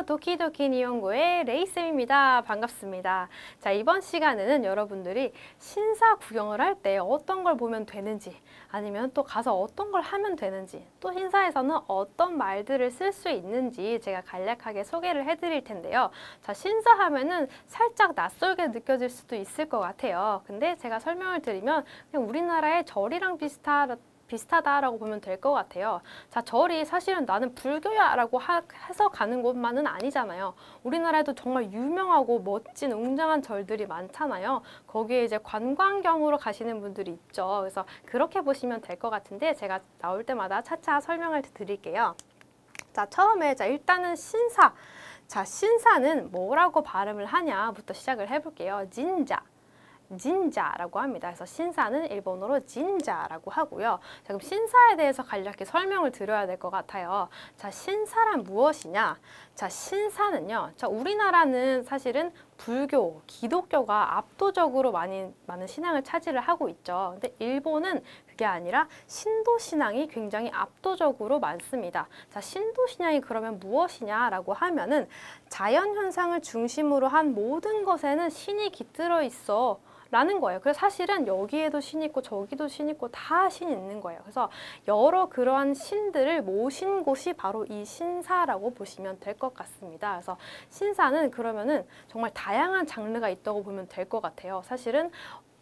안녕하세요. 도키도키 니혼고의 레이쌤입니다. 반갑습니다. 자, 이번 시간에는 여러분들이 신사 구경을 할 때 어떤 걸 보면 되는지, 아니면 또 가서 어떤 걸 하면 되는지, 또 신사에서는 어떤 말들을 쓸 수 있는지 제가 간략하게 소개를 해드릴 텐데요. 자, 신사 하면은 살짝 낯설게 느껴질 수도 있을 것 같아요. 근데 제가 설명을 드리면 그냥 우리나라의 절이랑 비슷하다라고 보면 될 것 같아요. 자, 절이 사실은 나는 불교야 라고 해서 가는 곳만은 아니잖아요. 우리나라에도 정말 유명하고 멋진 웅장한 절들이 많잖아요. 거기에 이제 관광경으로 가시는 분들이 있죠. 그래서 그렇게 보시면 될 것 같은데 제가 나올 때마다 차차 설명을 드릴게요. 자, 처음에 일단은 신사. 자, 신사는 뭐라고 발음을 하냐부터 시작을 해볼게요. 진자라고 합니다. 그래서 신사는 일본어로 진자라고 하고요. 자, 그럼 신사에 대해서 간략히 설명을 드려야 될 것 같아요. 자, 신사란 무엇이냐? 자, 신사는요. 자, 우리나라는 사실은 불교, 기독교가 압도적으로 많은 신앙을 차지를 하고 있죠. 근데 일본은 그게 아니라 신도 신앙이 굉장히 압도적으로 많습니다. 자, 신도 신앙이 그러면 무엇이냐라고 하면은 자연 현상을 중심으로 한 모든 것에는 신이 깃들어 있어. 라는 거예요. 그래서 사실은 여기에도 신 있고 저기도 신 있고 다 신이 있는 거예요. 그래서 여러 그러한 신들을 모신 곳이 바로 이 신사라고 보시면 될 것 같습니다. 그래서 신사는 그러면은 정말 다양한 장르가 있다고 보면 될 것 같아요. 사실은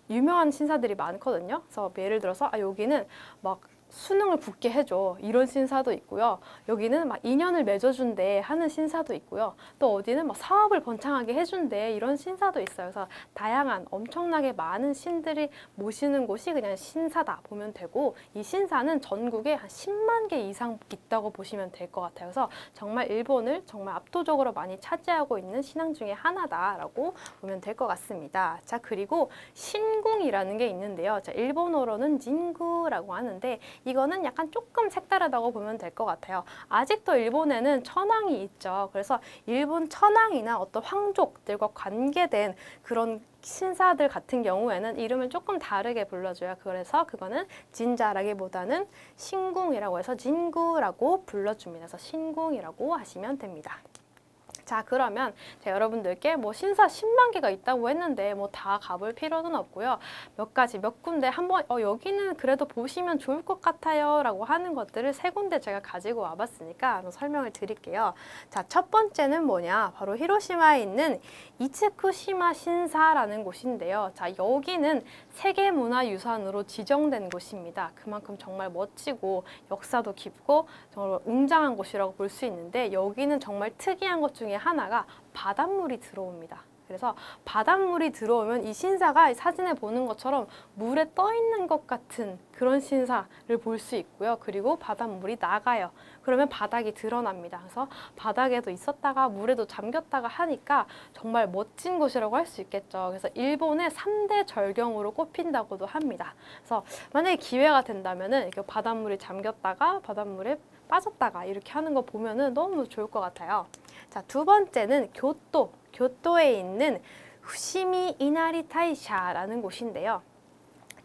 유명한 신사들이 많거든요. 그래서 예를 들어서 여기는 막 수능을 붙게 해줘 이런 신사도 있고요. 여기는 막 인연을 맺어준대 하는 신사도 있고요. 또 어디는 막 사업을 번창하게 해준대 이런 신사도 있어요. 그래서 다양한 엄청나게 많은 신들이 모시는 곳이 그냥 신사다 보면 되고, 이 신사는 전국에 한 10만 개 이상 있다고 보시면 될 것 같아요. 그래서 정말 일본을 정말 압도적으로 많이 차지하고 있는 신앙 중에 하나다라고 보면 될 것 같습니다. 자, 그리고 신궁이라는 게 있는데요. 자, 일본어로는 진구라고 하는데 이거는 약간 조금 색다르다고 보면 될 것 같아요. 아직도 일본에는 천황이 있죠. 그래서 일본 천황이나 어떤 황족들과 관계된 그런 신사들 같은 경우에는 이름을 조금 다르게 불러줘요. 그래서 그거는 진자라기보다는 신궁이라고 해서 진구라고 불러줍니다. 그래서 신궁이라고 하시면 됩니다. 자, 그러면 여러분들께 신사 10만 개가 있다고 했는데 다 가볼 필요는 없고요. 몇 군데 한번 여기는 그래도 보시면 좋을 것 같아요 라고 하는 것들을 3군데 제가 가지고 와봤으니까 한번 설명을 드릴게요. 자, 첫 번째는 뭐냐? 바로 히로시마에 있는 이츠쿠시마 신사라는 곳인데요. 자, 여기는 세계문화유산으로 지정된 곳입니다. 그만큼 정말 멋지고 역사도 깊고 정말 웅장한 곳이라고 볼 수 있는데, 여기는 정말 특이한 것 중에 하나가 바닷물이 들어옵니다. 그래서 바닷물이 들어오면 이 신사가 사진에 보는 것처럼 물에 떠 있는 것 같은 그런 신사를 볼 수 있고요. 그리고 바닷물이 나가요. 그러면 바닥이 드러납니다. 그래서 바닥에도 있었다가 물에도 잠겼다가 하니까 정말 멋진 곳이라고 할 수 있겠죠. 그래서 일본의 3대 절경으로 꼽힌다고도 합니다. 그래서 만약에 기회가 된다면은 이렇게 바닷물이 잠겼다가 바닷물에 빠졌다가 이렇게 하는 거 보면은 너무 좋을 것 같아요. 자, 두 번째는 교토에 있는 후시미 이나리 타이샤라는 곳인데요.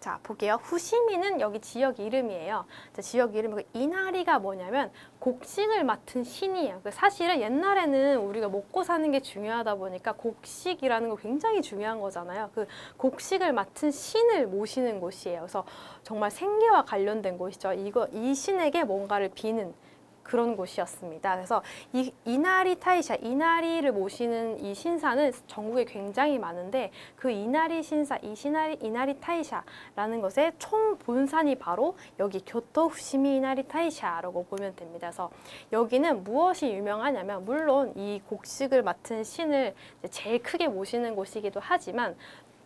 자, 볼게요. 후시미는 여기 지역 이름이에요. 자, 지역 이름이고, 이나리가 뭐냐면 곡식을 맡은 신이에요. 사실은 옛날에는 우리가 먹고 사는 게 중요하다 보니까 곡식이라는 거 굉장히 중요한 거잖아요. 그 곡식을 맡은 신을 모시는 곳이에요. 그래서 정말 생계와 관련된 곳이죠. 이 신에게 뭔가를 비는 그런 곳이었습니다. 그래서 이 이나리 타이샤, 이나리를 모시는 이 신사는 전국에 굉장히 많은데, 그 이나리 신사, 이나리 타이샤라는 것의 총 본산이 바로 여기 교토 후시미 이나리 타이샤라고 보면 됩니다. 그래서 여기는 무엇이 유명하냐면, 물론 이 곡식을 맡은 신을 제일 크게 모시는 곳이기도 하지만,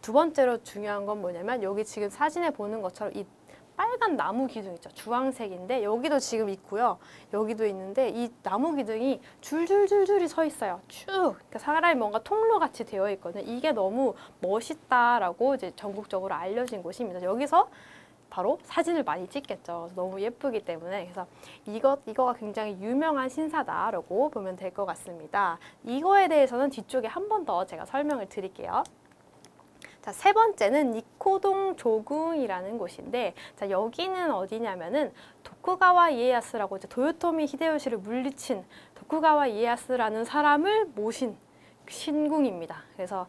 두 번째로 중요한 건 뭐냐면, 여기 지금 사진에 보는 것처럼 이 빨간 나무 기둥 있죠. 주황색인데 여기도 지금 있고요. 여기도 있는데 이 나무 기둥이 줄줄줄줄이 서 있어요. 쭉. 그러니까 사람이 뭔가 통로같이 되어 있거든요. 이게 너무 멋있다라고 이제 전국적으로 알려진 곳입니다. 여기서 바로 사진을 많이 찍겠죠. 너무 예쁘기 때문에. 그래서 이거가 굉장히 유명한 신사다라고 보면 될 것 같습니다. 이거에 대해서는 뒤쪽에 한 번 더 제가 설명을 드릴게요. 자, 세 번째는 니코동 조궁이라는 곳인데, 자, 여기는 어디냐면은 도쿠가와 이에야스라고 이제 도요토미 히데요시를 물리친 도쿠가와 이에야스라는 사람을 모신 신궁입니다. 그래서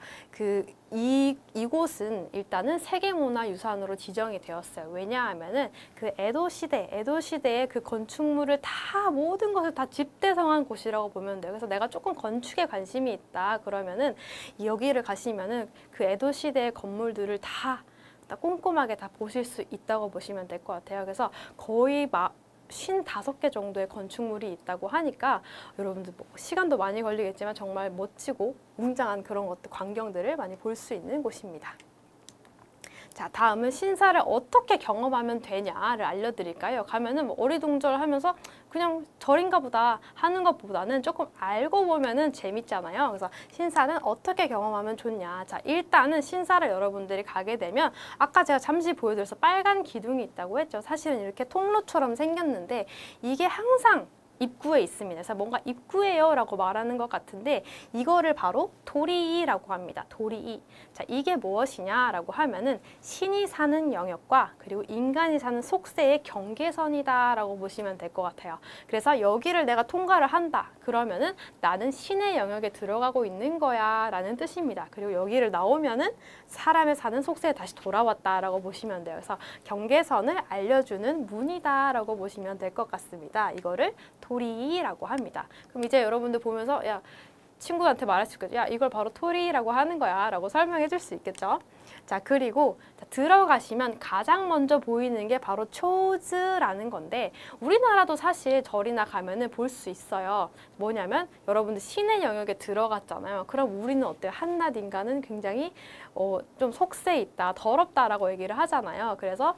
이곳은 일단은 세계문화유산으로 지정이 되었어요. 왜냐하면은 그 에도 시대의 그 건축물을 다 모든 것을 다 집대성한 곳이라고 보면 돼요. 그래서 내가 조금 건축에 관심이 있다 그러면은 여기를 가시면은 그 에도 시대의 건물들을 다 꼼꼼하게 다 보실 수 있다고 보시면 될 것 같아요. 그래서 거의 55개 정도의 건축물이 있다고 하니까 여러분들 뭐 시간도 많이 걸리겠지만 정말 멋지고 웅장한 그런 것들, 광경들을 많이 볼 수 있는 곳입니다. 자, 다음은 신사를 어떻게 경험하면 되냐를 알려드릴까요? 가면은 뭐 어리둥절하면서 그냥 절인가 보다 하는 것보다는 조금 알고 보면은 재밌잖아요. 그래서 신사는 어떻게 경험하면 좋냐. 자, 일단은 신사를 여러분들이 가게 되면 아까 제가 잠시 보여드려서 빨간 기둥이 있다고 했죠. 사실은 이렇게 통로처럼 생겼는데 이게 항상 입구에 있습니다. 그래서 뭔가 입구예요 라고 말하는 것 같은데 이거를 바로 도리이라고 합니다. 도리이. 자, 이게 무엇이냐라고 하면은 신이 사는 영역과 그리고 인간이 사는 속세의 경계선이다 라고 보시면 될 것 같아요. 그래서 여기를 내가 통과를 한다. 그러면은 나는 신의 영역에 들어가고 있는 거야 라는 뜻입니다. 그리고 여기를 나오면은 사람의 사는 속세에 다시 돌아왔다 라고 보시면 돼요. 그래서 경계선을 알려주는 문이다 라고 보시면 될 것 같습니다. 이거를 도리라고 합니다. 그럼 이제 여러분들 보면서 야, 친구한테 말할 수 있겠죠. 야, 이걸 바로 토리라고 하는 거야 라고 설명해 줄 수 있겠죠. 자, 그리고 들어가시면 가장 먼저 보이는 게 바로 초즈라는 건데 우리나라도 사실 절이나 가면은 볼 수 있어요. 뭐냐면 여러분들 신의 영역에 들어갔잖아요. 그럼 우리는 어때요? 한낱 인간은 굉장히 좀 속세 있다, 더럽다라고 얘기를 하잖아요. 그래서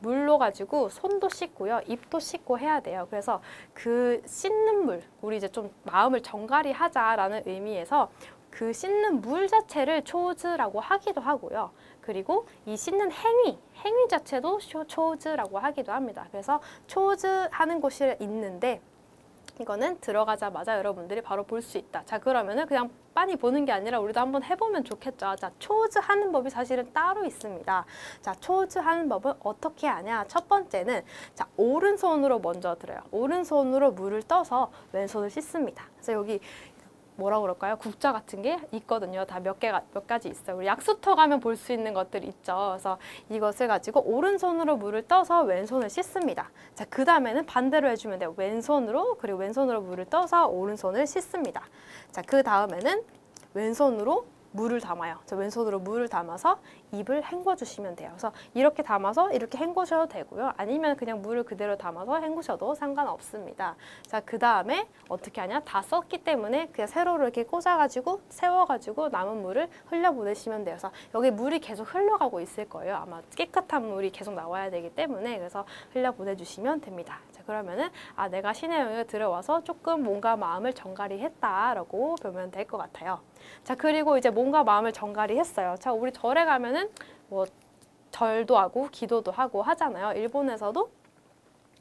물로 가지고 손도 씻고요, 입도 씻고 해야 돼요. 그래서 그 씻는 물, 우리 이제 좀 마음을 정갈이 하자라는 의미에서 그 씻는 물 자체를 초즈라고 하기도 하고요. 그리고 이 씻는 행위 자체도 초즈라고 하기도 합니다. 그래서 초즈 하는 곳이 있는데 이거는 들어가자마자 여러분들이 바로 볼 수 있다. 자, 그러면은 그냥 빤히 보는 게 아니라 우리도 한번 해보면 좋겠죠. 자, 초즈 하는 법이 사실은 따로 있습니다. 자, 초즈 하는 법은 어떻게 하냐? 첫 번째는 자, 오른손으로 먼저 들어요. 오른손으로 물을 떠서 왼손을 씻습니다. 그래서 여기 뭐라 그럴까요? 국자 같은 게 있거든요. 다 몇 가지 있어요. 우리 약수터 가면 볼 수 있는 것들이 있죠. 그래서 이것을 가지고 오른손으로 물을 떠서 왼손을 씻습니다. 자, 그 다음에는 반대로 해주면 돼요. 왼손으로, 그리고 왼손으로 물을 떠서 오른손을 씻습니다. 자, 그 다음에는 왼손으로 물을 담아요. 자, 왼손으로 물을 담아서 입을 헹궈주시면 돼요. 그래서 이렇게 담아서 이렇게 헹구셔도 되고요. 아니면 그냥 물을 그대로 담아서 헹구셔도 상관없습니다. 자, 그 다음에 어떻게 하냐? 다 썼기 때문에 그냥 세로로 이렇게 꽂아가지고 세워가지고 남은 물을 흘려보내시면 돼요. 그래서 여기 물이 계속 흘러가고 있을 거예요. 아마 깨끗한 물이 계속 나와야 되기 때문에 그래서 흘려보내주시면 됩니다. 자, 그러면은 아, 내가 신의 영역에 들어와서 조금 뭔가 마음을 정갈이 했다라고 보면 될 것 같아요. 자, 그리고 이제 뭔가 마음을 정갈이 했어요. 자, 우리 절에 가면은 뭐 절도 하고 기도도 하고 하잖아요. 일본에서도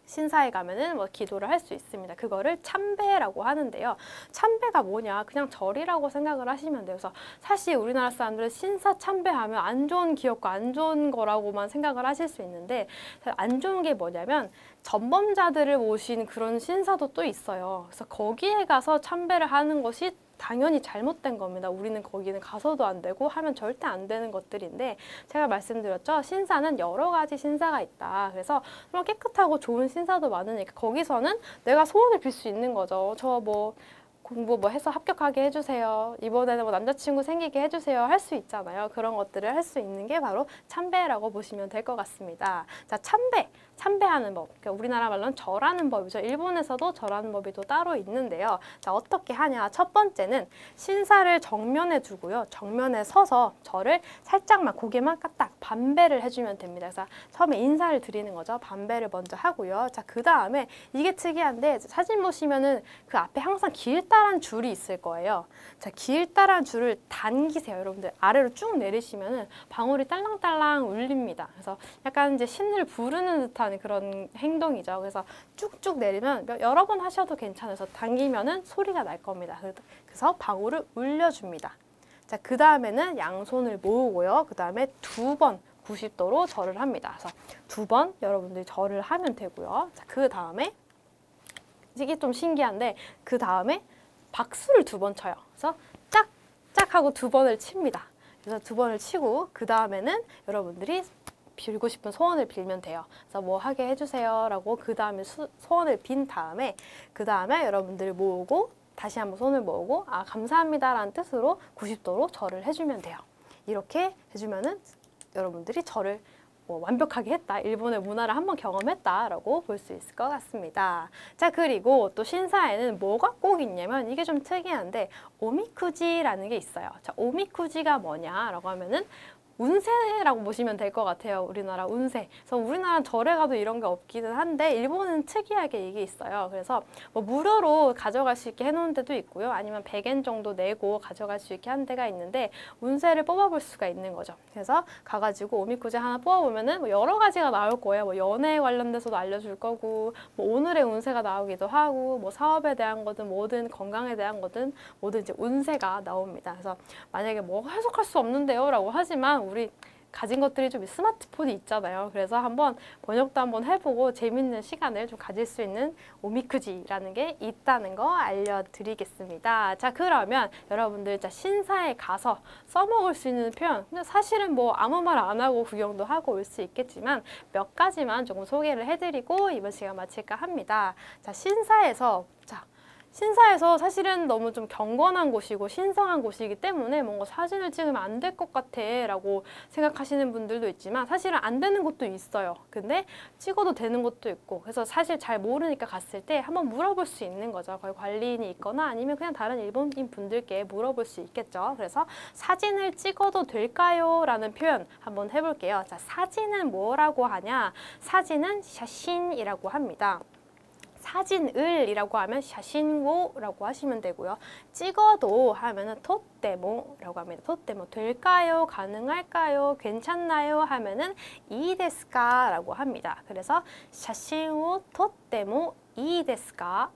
신사에 가면은 뭐 기도를 할 수 있습니다. 그거를 참배라고 하는데요. 참배가 뭐냐? 그냥 절이라고 생각을 하시면 돼요. 그래서 사실 우리나라 사람들은 신사 참배하면 안 좋은 기억과 안 좋은 거라고만 생각을 하실 수 있는데 안 좋은 게 뭐냐면 전범자들을 모신 그런 신사도 또 있어요. 그래서 거기에 가서 참배를 하는 것이 당연히 잘못된 겁니다. 우리는 거기는 가서도 안 되고 하면 절대 안 되는 것들인데 제가 말씀드렸죠. 신사는 여러 가지 신사가 있다. 그래서 정말 깨끗하고 좋은 신사도 많으니까 거기서는 내가 소원을 빌 수 있는 거죠. 저 뭐 공부 뭐 해서 합격하게 해주세요. 이번에는 뭐 남자친구 생기게 해주세요. 할 수 있잖아요. 그런 것들을 할 수 있는 게 바로 참배라고 보시면 될 것 같습니다. 자, 참배하는 법. 그러니까 우리나라 말로는 절하는 법이죠. 일본에서도 절하는 법이 또 따로 있는데요. 자, 어떻게 하냐? 첫 번째는 신사를 정면에 두고요. 정면에 서서 절을 살짝만 고개만 까딱 반배를 해주면 됩니다. 그래서 처음에 인사를 드리는 거죠. 반배를 먼저 하고요. 자, 그 다음에 이게 특이한데 사진 보시면은 그 앞에 항상 길다란 줄이 있을 거예요. 자, 길다란 줄을 당기세요. 여러분들 아래로 쭉 내리시면은 방울이 딸랑딸랑 울립니다. 그래서 약간 이제 신을 부르는 듯한 그런 행동이죠. 그래서 쭉쭉 내리면 여러 번 하셔도 괜찮아서 당기면은 소리가 날 겁니다. 그래서 방울을 울려줍니다. 자, 그 다음에는 양손을 모으고요. 그 다음에 2번 90도로 절을 합니다. 그래서 2번 여러분들이 절을 하면 되고요. 자, 그 다음에 이게 좀 신기한데 그 다음에 박수를 2번 쳐요. 그래서 짝짝 하고 2번을 칩니다. 그래서 2번을 치고 그 다음에는 여러분들이 빌고 싶은 소원을 빌면 돼요. 그래서 뭐 하게 해주세요 라고 그 다음에 소원을 빈 다음에 그 다음에 여러분들이 모으고 다시 한번 손을 모으고 아 감사합니다 라는 뜻으로 90도로 절을 해주면 돼요. 이렇게 해주면은 여러분들이 절을 뭐 완벽하게 했다, 일본의 문화를 한번 경험했다라고 볼 수 있을 것 같습니다. 자, 그리고 또 신사에는 뭐가 꼭 있냐면 이게 좀 특이한데 오미쿠지라는 게 있어요. 자, 오미쿠지가 뭐냐라고 하면은 운세라고 보시면 될 것 같아요. 우리나라 운세. 그래서 우리나라는 절에 가도 이런 게 없기는 한데 일본은 특이하게 이게 있어요. 그래서 뭐 무료로 가져갈 수 있게 해놓은 데도 있고요. 아니면 100엔 정도 내고 가져갈 수 있게 한 데가 있는데 운세를 뽑아볼 수가 있는 거죠. 그래서 가가지고 오미쿠지 하나 뽑아보면은 뭐 여러 가지가 나올 거예요. 뭐 연애에 관련돼서도 알려줄 거고 뭐 오늘의 운세가 나오기도 하고 뭐 사업에 대한 거든 뭐든 건강에 대한 거든 뭐든 이제 운세가 나옵니다. 그래서 만약에 뭐 해석할 수 없는데요 라고 하지만 우리 가진 것들이 좀 스마트폰이 있잖아요. 그래서 한번 번역도 한번 해보고 재밌는 시간을 좀 가질 수 있는 오미쿠지라는 게 있다는 거 알려드리겠습니다. 자, 그러면 여러분들 신사에 가서 써먹을 수 있는 표현, 근데 사실은 뭐 아무 말 안 하고 구경도 하고 올 수 있겠지만 몇 가지만 조금 소개를 해드리고 이번 시간 마칠까 합니다. 자, 신사에서 사실은 너무 좀 경건한 곳이고 신성한 곳이기 때문에 뭔가 사진을 찍으면 안 될 것 같아 라고 생각하시는 분들도 있지만 사실은 안 되는 곳도 있어요. 근데 찍어도 되는 곳도 있고 그래서 사실 잘 모르니까 갔을 때 한번 물어볼 수 있는 거죠. 거기 관리인이 있거나 아니면 그냥 다른 일본인 분들께 물어볼 수 있겠죠. 그래서 사진을 찍어도 될까요? 라는 표현 한번 해볼게요. 자, 사진은 뭐라고 하냐? 사진은 샤신이라고 합니다. 사진을이라고 하면 샤신고라고 하시면 되고요. 찍어도 하면은 토떼모라고 합니다. 토떼모 될까요? 가능할까요? 괜찮나요? 하면은 이데스까라고 합니다. 그래서 샤신오 토떼모 이데스까?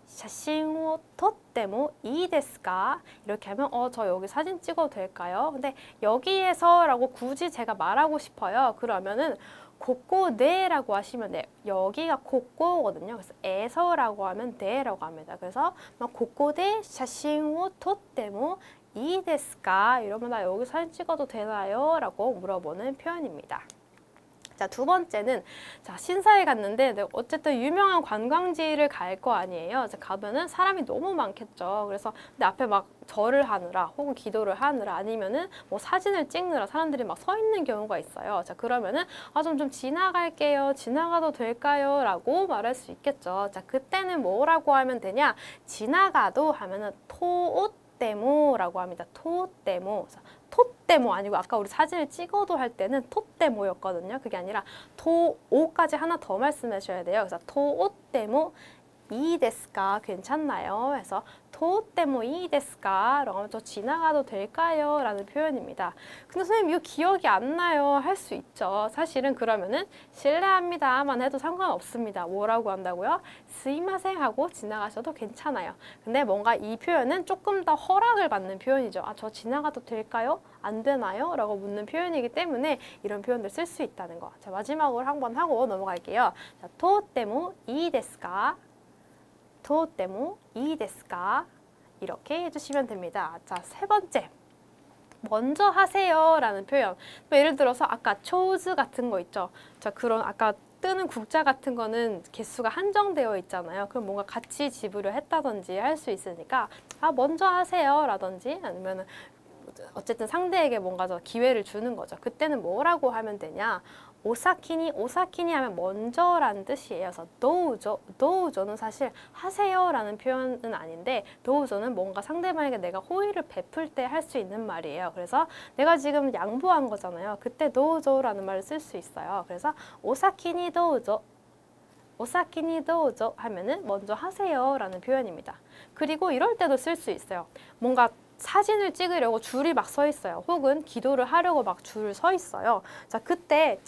샤신오 토떼모 이데스까? 이렇게 하면 저 여기 사진 찍어도 될까요? 근데 여기에서라고 굳이 제가 말하고 싶어요. 그러면은 고꼬네라고 하시면 돼요. 여기가 고꼬거든요. 그래서 에서라고 하면 데라고 합니다. 그래서 고꼬데 샤신오 토떼모 이데스까? 이러면 나 여기 사진 찍어도 되나요? 라고 물어보는 표현입니다. 자, 2번째는 자, 신사에 갔는데 어쨌든 유명한 관광지를 갈 거 아니에요. 자, 가면은 사람이 너무 많겠죠. 그래서 근데 앞에 막 절을 하느라 혹은 기도를 하느라 아니면은 뭐 사진을 찍느라 사람들이 막 서 있는 경우가 있어요. 자, 그러면은 좀 지나갈게요. 지나가도 될까요? 라고 말할 수 있겠죠. 자, 그때는 뭐라고 하면 되냐? 지나가도 하면은 토오떼모라고 합니다. 토오떼모. 토떼모 아니고 아까 우리 사진을 찍어도 할 때는 토떼모였거든요. 그게 아니라 토오까지 하나 더 말씀하셔야 돼요. 그래서 토오떼모 이데스까? 괜찮나요? 해서 토떼모 이데스까? 라고 하면 저 지나가도 될까요? 라는 표현입니다. 근데 선생님 이거 기억이 안 나요. 할 수 있죠. 사실은 그러면은 실례합니다만 해도 상관없습니다. 뭐라고 한다고요? 스이마생 하고 지나가셔도 괜찮아요. 근데 뭔가 이 표현은 조금 더 허락을 받는 표현이죠. 저 지나가도 될까요? 안 되나요? 라고 묻는 표현이기 때문에 이런 표현들 쓸 수 있다는 거. 자, 마지막으로 한번 하고 넘어갈게요. 자, 토떼모 이데스까? 토떼모 이데스까? 이렇게 해주시면 됩니다. 자, 3번째. 먼저 하세요 라는 표현. 예를 들어서 아까 초즈 같은 거 있죠. 자, 그런 아까 뜨는 국자 같은 거는 개수가 한정되어 있잖아요. 그럼 뭔가 같이 지불을 했다든지 할 수 있으니까 먼저 하세요 라든지 아니면 어쨌든 상대에게 뭔가 더 기회를 주는 거죠. 그때는 뭐라고 하면 되냐? 오사키니 하면 먼저라는 뜻이에요. 그래서 도우조는 사실 하세요라는 표현은 아닌데 도우조는 뭔가 상대방에게 내가 호의를 베풀 때 할 수 있는 말이에요. 그래서 내가 지금 양보한 거잖아요. 그때 도우조라는 말을 쓸 수 있어요. 그래서 오사키니 도우조 하면은 먼저 하세요라는 표현입니다. 그리고 이럴 때도 쓸 수 있어요. 뭔가 사진을 찍으려고 줄이 막 서 있어요. 혹은 기도를 하려고 막 줄을 서 있어요. 자, 그때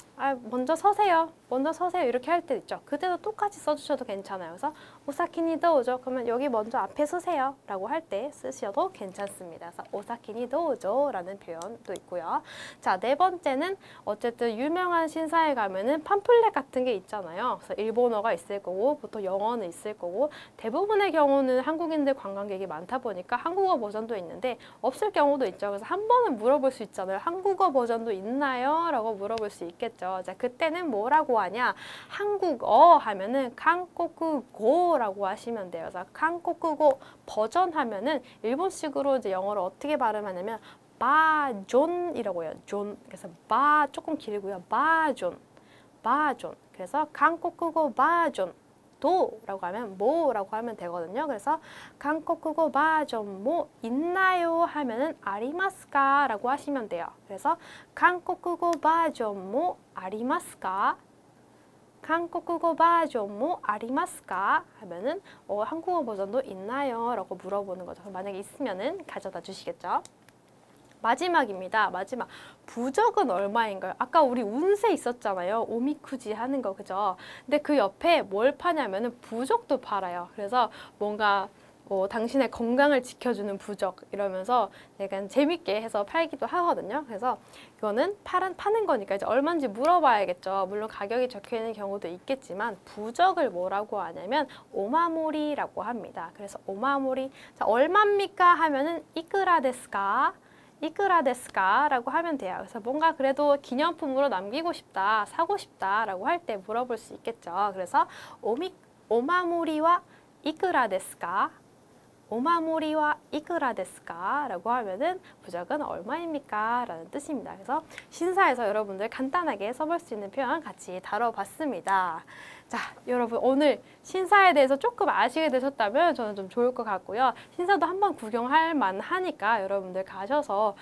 먼저 서세요. 먼저 서세요. 이렇게 할 때 있죠. 그때도 똑같이 써주셔도 괜찮아요. 그래서 오사키니 도우죠. 그러면 여기 먼저 앞에 서세요. 라고 할 때 쓰셔도 괜찮습니다. 그래서 오사키니 도우죠. 라는 표현도 있고요. 자, 네 번째는 어쨌든 유명한 신사에 가면은 팜플렛 같은 게 있잖아요. 그래서 일본어가 있을 거고 보통 영어는 있을 거고 대부분의 경우는 한국인들 관광객이 많다 보니까 한국어 버전도 있는데 없을 경우도 있죠. 그래서 한 번은 물어볼 수 있잖아요. 한국어 버전도 있나요? 라고 물어볼 수 있겠죠. 자, 그때는 뭐라고 하냐? 한국어 하면은 한국어라고 하시면 돼요. 그래서 한국어 버전 하면은 일본식으로 이제 영어를 어떻게 발음하냐면 바존이라고 해요. 존. 그래서 바 조금 길고요. 바존. 바존. 그래서 한국어 바존. 도라고 하면 뭐라고 하면 되거든요. 그래서 한국어 버전 뭐 있나요? 하면은 아리마스까? 라고 하시면 돼요. 그래서 한국어 버전 뭐 아리마스까? 한국어 버전 뭐 아리마스까? 하면은 한국어 버전도 있나요? 라고 물어보는 거죠. 만약에 있으면은 가져다 주시겠죠. 마지막입니다. 마지막. 부적은 얼마인가요? 아까 우리 운세 있었잖아요. 오미쿠지 하는 거, 그죠? 근데 그 옆에 뭘 파냐면은 부적도 팔아요. 그래서 뭔가 당신의 건강을 지켜주는 부적 이러면서 약간 재밌게 해서 팔기도 하거든요. 그래서 이거는 파는 거니까 이제 얼마인지 물어봐야겠죠. 물론 가격이 적혀 있는 경우도 있겠지만 부적을 뭐라고 하냐면 오마모리라고 합니다. 그래서 오마모리. 자, 얼마입니까? 하면은 이쿠라 데스까? 이쿠라 데스까? 라고 하면 돼요. 그래서 뭔가 그래도 기념품으로 남기고 싶다, 사고 싶다 라고 할 때 물어볼 수 있겠죠. 그래서 오마모리와 이쿠라 데스까? 오마모리와 이쿠라 데스까? 라고 하면은 부적은 얼마입니까? 라는 뜻입니다. 그래서 신사에서 여러분들 간단하게 써볼 수 있는 표현 같이 다뤄봤습니다. 자, 여러분 오늘 신사에 대해서 조금 아시게 되셨다면 저는 좀 좋을 것 같고요. 신사도 한번 구경할 만하니까 여러분들 가셔서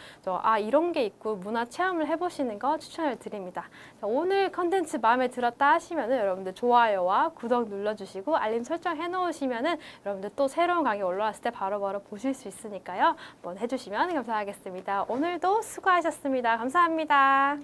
이런 게 있고 문화 체험을 해보시는 거 추천을 드립니다. 자, 오늘 컨텐츠 마음에 들었다 하시면은 여러분들 좋아요와 구독 눌러주시고 알림 설정 해놓으시면은 여러분들 또 새로운 강의 올라왔을 때 바로바로 보실 수 있으니까요. 한번 해주시면 감사하겠습니다. 오늘도 수고하셨습니다. 감사합니다.